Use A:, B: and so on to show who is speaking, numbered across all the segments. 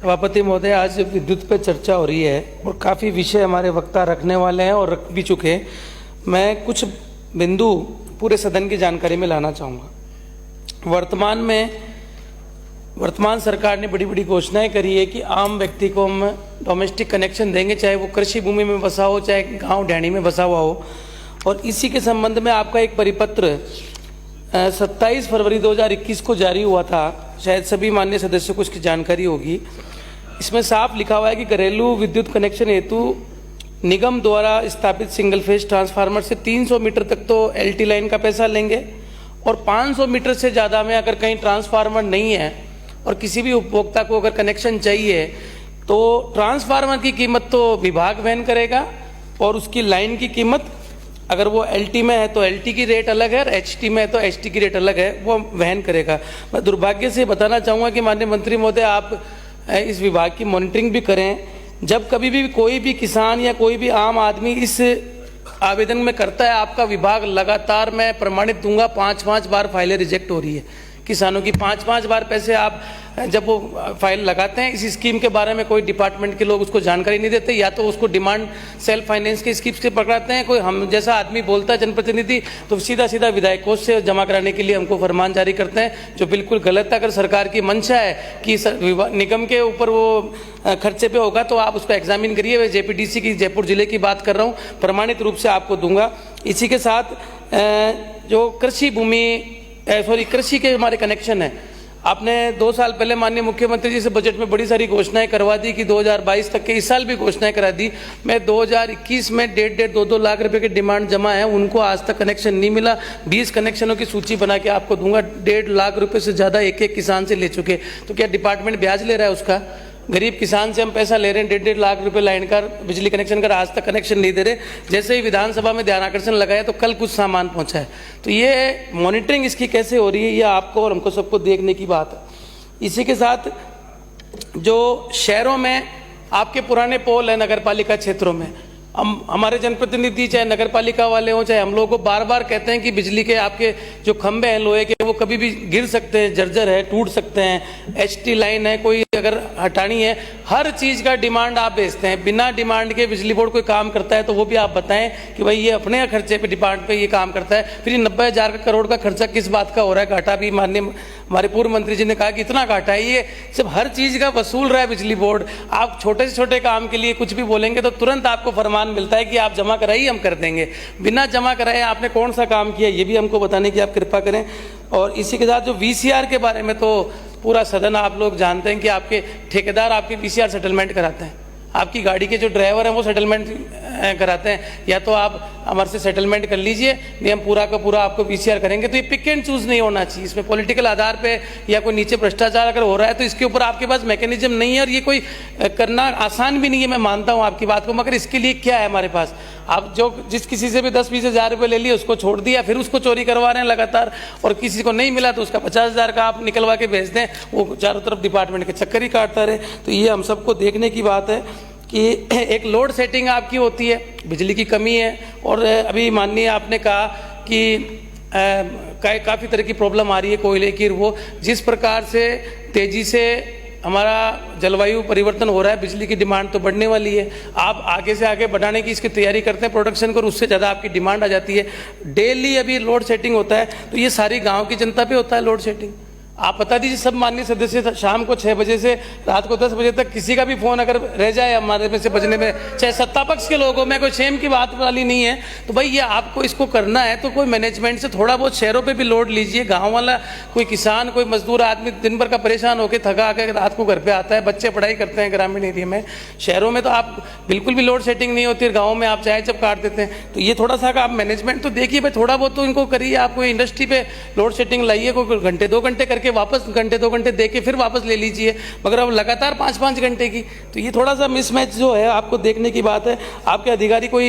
A: सभापति महोदय, आज विद्युत पे चर्चा हो रही है और काफ़ी विषय हमारे वक्ता रखने वाले हैं और रख भी चुके हैं। मैं कुछ बिंदु पूरे सदन की जानकारी में लाना चाहूँगा। वर्तमान सरकार ने बड़ी बड़ी घोषणाएं करी है कि आम व्यक्ति को हम डोमेस्टिक कनेक्शन देंगे, चाहे वो कृषि भूमि में बसा हो, चाहे गांव ढैणी में बसा हुआ हो। और इसी के संबंध में आपका एक परिपत्र 27 फरवरी 2021 को जारी हुआ था। शायद सभी माननीय सदस्यों को इसकी जानकारी होगी। इसमें साफ लिखा हुआ है कि घरेलू विद्युत कनेक्शन हेतु निगम द्वारा स्थापित सिंगल फेज ट्रांसफार्मर से 300 मीटर तक तो एलटी लाइन का पैसा लेंगे और 500 मीटर से ज़्यादा में अगर कहीं ट्रांसफार्मर नहीं है और किसी भी उपभोक्ता को अगर कनेक्शन चाहिए तो ट्रांसफार्मर की कीमत तो विभाग वहन करेगा और उसकी लाइन की कीमत, अगर वो एलटी में है तो एलटी की रेट अलग है और एचटी में है तो एचटी की रेट अलग है, वो वहन करेगा। मैं दुर्भाग्य से बताना चाहूँगा कि माननीय मंत्री महोदय, आप इस विभाग की मॉनिटरिंग भी करें। जब कभी भी कोई भी किसान या कोई भी आम आदमी इस आवेदन में करता है, आपका विभाग लगातार, मैं प्रमाणित दूंगा, 5-5 बार फाइलें रिजेक्ट हो रही है किसानों की। 5-5 बार पैसे आप जब वो फाइल लगाते हैं, इस स्कीम के बारे में कोई डिपार्टमेंट के लोग उसको जानकारी नहीं देते, या तो उसको डिमांड सेल्फ फाइनेंस के स्कीम से पकड़ाते हैं। कोई हम जैसा आदमी बोलता है जनप्रतिनिधि तो सीधा सीधा विधायक कोष से जमा कराने के लिए हमको फरमान जारी करते हैं, जो बिल्कुल गलत है। अगर सरकार की मंशा है कि निगम के ऊपर वो खर्चे पे होगा तो आप उसको एग्जामिन करिए। मैं जेपीडीसी की जयपुर जिले की बात कर रहा हूँ, प्रमाणित रूप से आपको दूंगा। इसी के साथ जो कृषि के हमारे कनेक्शन है, आपने 2 साल पहले माननीय मुख्यमंत्री जी से बजट में बड़ी सारी घोषणाएं करवा दी कि 2022 तक के, इस साल भी घोषणाएं करा दी। मैं 2021 में 1.5-2 लाख रुपए की डिमांड जमा है, उनको आज तक कनेक्शन नहीं मिला। 20 कनेक्शनों की सूची बना के आपको दूंगा। 1.5 लाख रुपए से ज़्यादा एक किसान से ले चुके। तो क्या डिपार्टमेंट ब्याज ले रहा है उसका? गरीब किसान से हम पैसा ले रहे हैं 1.5 लाख रुपए लाइन का, बिजली कनेक्शन का, आज तक कनेक्शन नहीं दे रहे। जैसे ही विधानसभा में ध्यान आकर्षण लगाया तो कल कुछ सामान पहुंचा है। तो ये मॉनिटरिंग इसकी कैसे हो रही है, ये आपको और हमको सबको देखने की बात है। इसी के साथ जो शहरों में आपके पुराने पोल है नगर पालिका क्षेत्रों में, हम हमारे जनप्रतिनिधि चाहे नगर पालिका वाले हों चाहे हम लोगों को बार बार कहते हैं कि बिजली के आपके जो खंभे हैं लोहे के, वो कभी भी गिर सकते हैं, जर्जर है, टूट सकते हैं। एचटी लाइन है, कोई अगर हटानी है, हर चीज़ का डिमांड आप भेजते हैं। बिना डिमांड के बिजली बोर्ड कोई काम करता है तो वो भी आप बताएं कि भाई ये अपने खर्चे पे डिमांड पे ये काम करता है। फिर 90,000 करोड़ का खर्चा किस बात का हो रहा है? घाटा भी माननीय हमारे पूर्व मंत्री जी ने कहा कि इतना घाटा है, ये सब हर चीज़ का वसूल रहा है बिजली बोर्ड। आप छोटे से छोटे काम के लिए कुछ भी बोलेंगे तो तुरंत आपको फरमान मिलता है कि आप जमा कराइए, हम कर देंगे। बिना जमा कराए आपने कौन सा काम किया, ये भी हमको बताने की आप कृपा करें। और इसी के साथ जो वीसीआर के बारे में तो पूरा सदन आप लोग जानते हैं कि आपके ठेकेदार आपके वीसीआर सेटलमेंट कराते हैं। आपकी गाड़ी के जो ड्राइवर हैं वो सेटलमेंट कराते हैं। या तो आप हमारे से सेटलमेंट कर लीजिए, नहीं हम पूरा का पूरा आपको वीसीआर करेंगे। तो ये पिक एंड चूज नहीं होना चाहिए। इसमें पॉलिटिकल आधार पे या कोई नीचे भ्रष्टाचार अगर हो रहा है तो इसके ऊपर आपके पास मैकेनिज्म नहीं है और ये कोई करना आसान भी नहीं है। मैं मानता हूँ आपकी बात को, मगर इसके लिए क्या है हमारे पास? आप जो जिस किसी से भी 10-20 हज़ार रुपये ले लिए उसको छोड़ दिया, फिर उसको चोरी करवा रहे हैं लगातार, और किसी को नहीं मिला तो उसका 50,000 का आप निकलवा के भेज दें, वो चारों तरफ डिपार्टमेंट के चक्कर ही काटता रहे। तो ये हम सबको देखने की बात है कि एक लोड सेटिंग आपकी होती है, बिजली की कमी है। और अभी माननीय आपने कहा कि काफ़ी तरह की प्रॉब्लम आ रही है कोयले की, वो जिस प्रकार से तेज़ी से हमारा जलवायु परिवर्तन हो रहा है, बिजली की डिमांड तो बढ़ने वाली है। आप आगे से आगे बढ़ाने की इसकी तैयारी करते हैं प्रोडक्शन को, उससे ज़्यादा आपकी डिमांड आ जाती है। डेली अभी लोड सेटिंग होता है, तो ये सारी गाँव की जनता पे होता है लोड सेटिंग। आप बता दीजिए सब माननीय सदस्य, शाम को 6 बजे से रात को 10 बजे तक किसी का भी फोन अगर रह जाए हमारे में से बजने में, चाहे सत्ता पक्ष के लोगों में, कोई शेम की बात वाली नहीं है। तो भाई ये आपको इसको करना है तो कोई मैनेजमेंट से थोड़ा बहुत शहरों पे भी लोड लीजिए। गांव वाला कोई किसान, कोई मजदूर आदमी दिन भर का परेशान होकर थका आकर रात को घर पे आता है, बच्चे पढ़ाई करते हैं ग्रामीण एरिया में। शहरों में तो आप बिल्कुल भी लोड सेटिंग नहीं होती, गाँव में आप चाहे जब काट देते हैं। तो ये थोड़ा सा आप मैनेजमेंट तो देखिए भाई, थोड़ा बहुत तो इनको करिए। आप कोई इंडस्ट्री पे लोड सेटिंग लाइए, कोई घंटे 2 घंटे करके वापस घंटे 2 घंटे दे के फिर वापस ले लीजिए, मगर अब लगातार 5-5 घंटे की, तो ये थोड़ा सा मिसमैच जो है आपको देखने की बात है। आपके अधिकारी कोई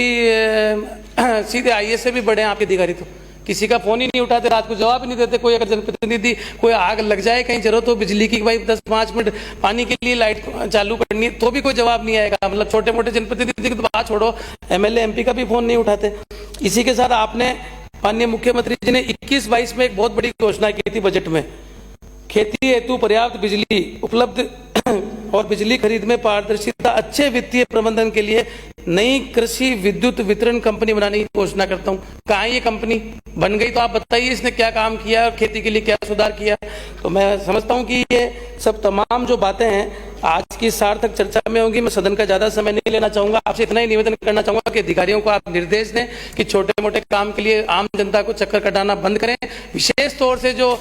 A: सीधे आईएएस से भी बड़े हैं आपके अधिकारी, तो किसी का फोन ही नहीं उठाते, रात को जवाब ही नहीं देते। कोई अगर जनप्रतिनिधि कोई आग लग जाए, कहीं जरूरत हो बिजली की, भाई 10-5 मिनट पानी के लिए लाइट चालू करनी है, तो भी कोई जवाब नहीं आएगा। मतलब छोटे मोटे जनप्रतिनिधि की तो बात छोड़ो, एमएलए एमपी का भी फोन नहीं उठाते। इसी के साथ आपने माननीय मुख्यमंत्री जी ने 21-22 में एक बहुत बड़ी घोषणा की थी बजट में खेती हेतु पर्याप्त बिजली उपलब्ध और बिजली खरीद में पारदर्शिता, अच्छे वित्तीय प्रबंधन के लिए नई कृषि विद्युत वितरण कंपनी बनाने की घोषणा करता हूं। कहाँ है ये कंपनी? बन गई तो आप बताइए इसने क्या काम किया और खेती के लिए क्या सुधार किया। तो मैं समझता हूं कि ये सब तमाम जो बातें हैं आज की सार्थक चर्चा में होंगी। मैं सदन का ज्यादा समय नहीं लेना चाहूंगा। आपसे इतना ही निवेदन करना चाहूंगा कि अधिकारियों को आप निर्देश दें कि छोटे मोटे काम के लिए आम जनता को चक्कर कटाना बंद करें। विशेष तौर से जो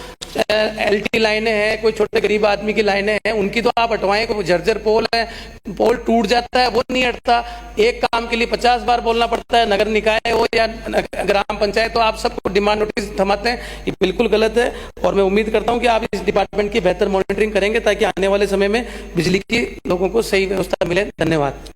A: एलटी लाइनें हैं, कोई छोटे गरीब आदमी की लाइनें हैं, उनकी तो आप हटवाएं। कोई जर्जर पोल है, पोल टूट जाता है, वो नहीं हटता। एक काम के लिए 50 बार बोलना पड़ता है, नगर निकाय हो या ग्राम पंचायत, तो आप सबको डिमांड नोटिस थमाते हैं। ये बिल्कुल गलत है और मैं उम्मीद करता हूं कि आप इस डिपार्टमेंट की बेहतर मॉनिटरिंग करेंगे ताकि आने वाले समय में बिजली की लोगों को सही व्यवस्था मिले। धन्यवाद।